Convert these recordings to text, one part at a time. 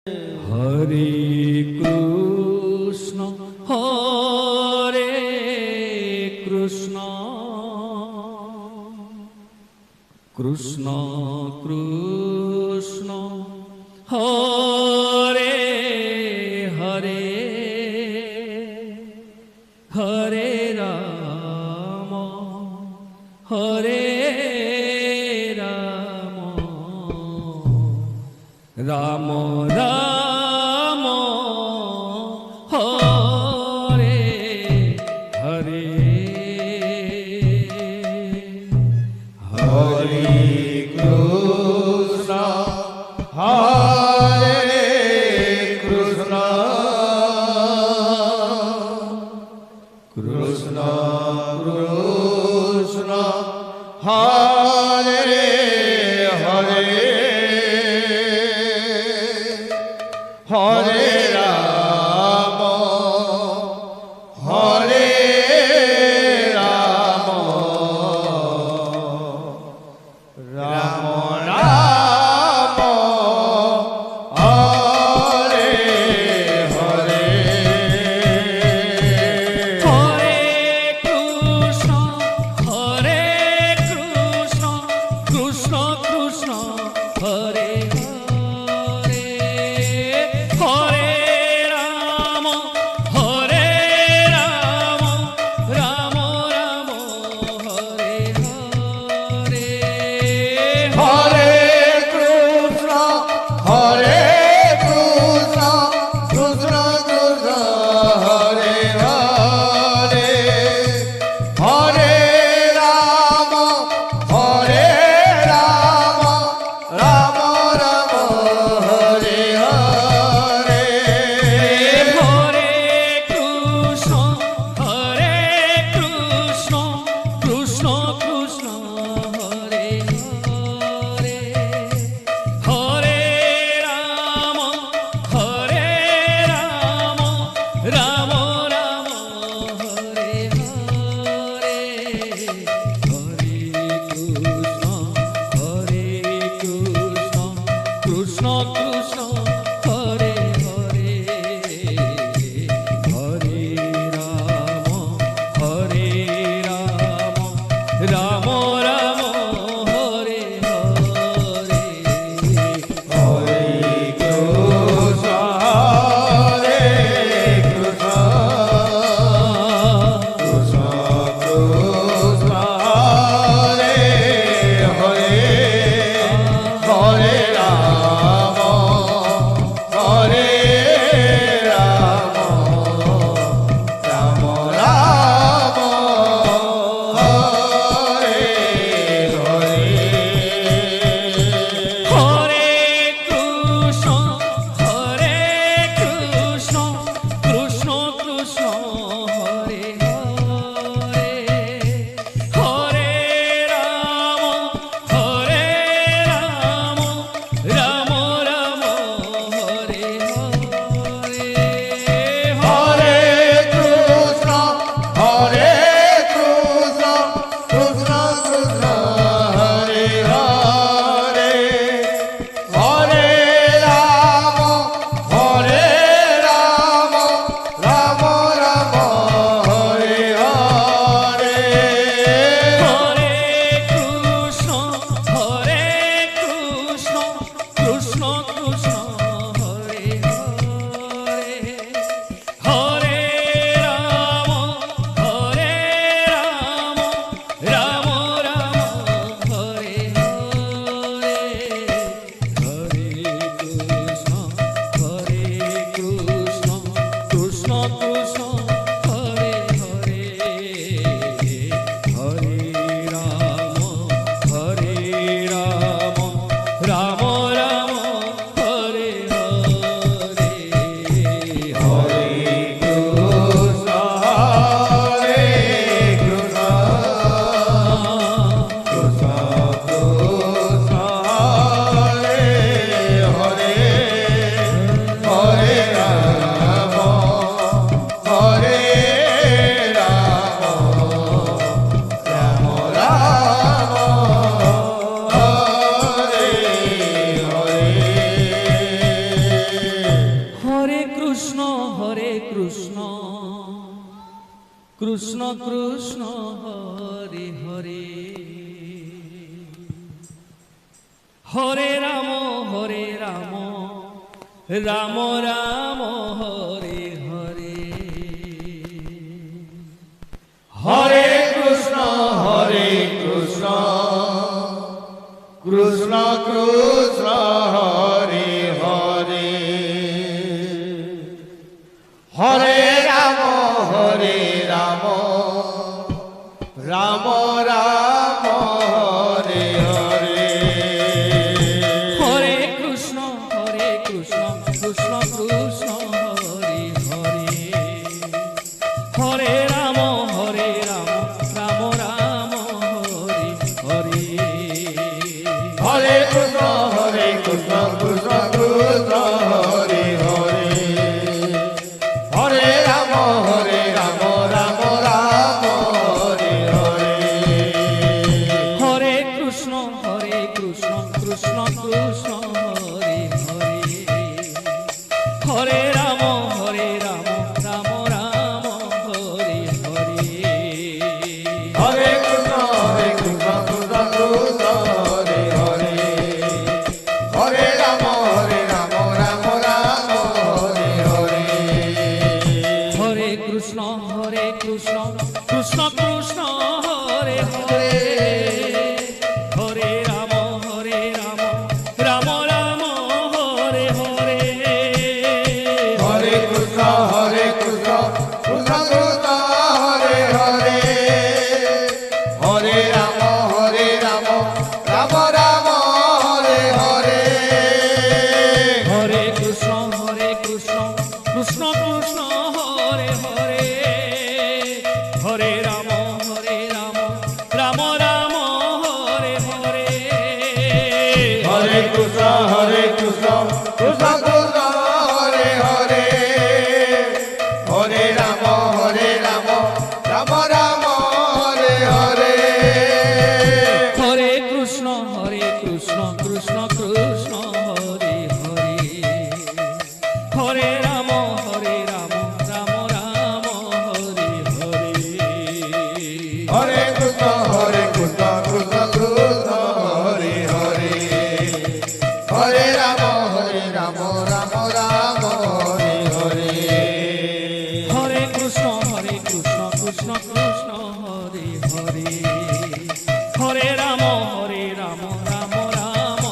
Hare Krishna Krishna Krishna Hare Hare Hare Ram Ram Ram Hare Hare Hare Krishna Hare Krishna Krishna Krishna Hare Hare Hare Ram Hare Ram Ram Ram Hare Hare Hare Krishna Krishna Krishna Hare Hare Hare Ram Ram Ram Hare Hare Hare Krishna Krishna Krishna Hare Hare Hare Ram Ram Ram Krishna Krishna Hare Hare Hare Ram Ram Ram Hare Hare Hare Krishna Krishna Krishna Hare Hare Hare Ram Ram Ram Hare Hare Hare Krishna Krishna Krishna Hare Hare Hare Ram Ram Ram Hare Hare Hare Krishna Krishna Krishna Hare Hare Hare Ram Ram Ram Hare Hare Hare Krishna Krishna Krishna Hare Hare Hare Ram Ram Ram Hare Hare Hare Krishna Krishna Krishna Hare Hare Hare Ram Ram Ram Hare Hare Hare Krishna Krishna Krishna Hare Hare Hare Ram Ram Ram Hare Hare Hare Krishna Krishna Krishna Hare Hare Hare Ram Ram Ram Hare Hare Hare Krishna Krishna Krishna Hare Hare Hare Ram Ram Ram Hare Hare Hare Krishna Krishna Krishna Hare Hare Hare Ram Ram Ram Hare Hare Hare Krishna Krishna Krishna Hare Hare Hare Ram Ram Ram Hare Hare Hare Krishna Krishna Krishna Hare Hare Hare Ram Ram Ram Hare Hare Hare Krishna Krishna Krishna Hare Hare Hare Ram Ram Ram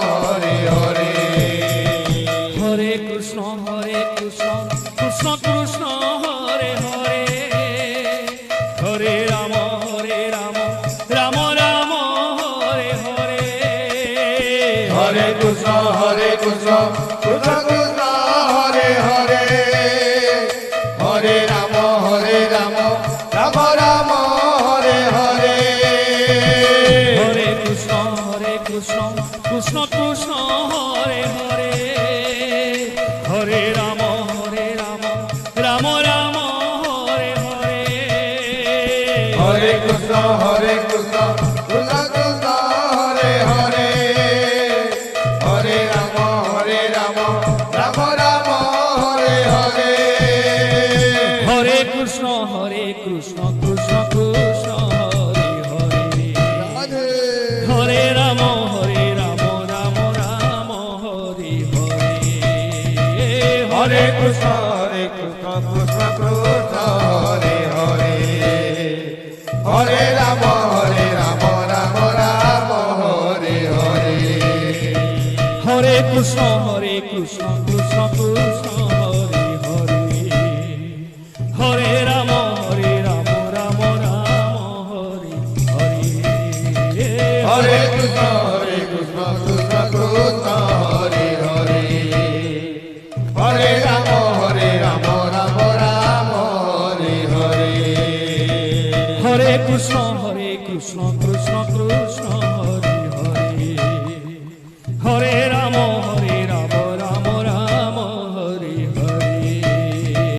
Hare Hare Hare Krishna Krishna Krishna Hare Hare Hare Ram Ram Ram Hare Hare Hare Krishna Krishna Krishna Hare Hare Hare Ram Ram Ram Hare Hare Hare Krishna Krishna Krishna Hare Hare Hare Ram Ram Ram Hare Hare Hare Krishna Krishna Krishna Hare Hare Hare Ram Ram Ram Hare Hare Hare Krishna Krishna Krishna Hare Hare Hare Ram Ram Ram Hare Hare Hare Krishna Krishna Krishna Hare Hare Hare Ram Ram Ram Hare Hare Hare Krishna Krishna Krishna Hare Hare Hare Ram Ram Ram Hare Hare Hare Krishna Krishna Krishna Hare Hare Hare Ram Ram Ram Hare Hare Hare Krishna Krishna Krishna Hare Hare Hare Ram Ram Ram Hare Hare Hare Krishna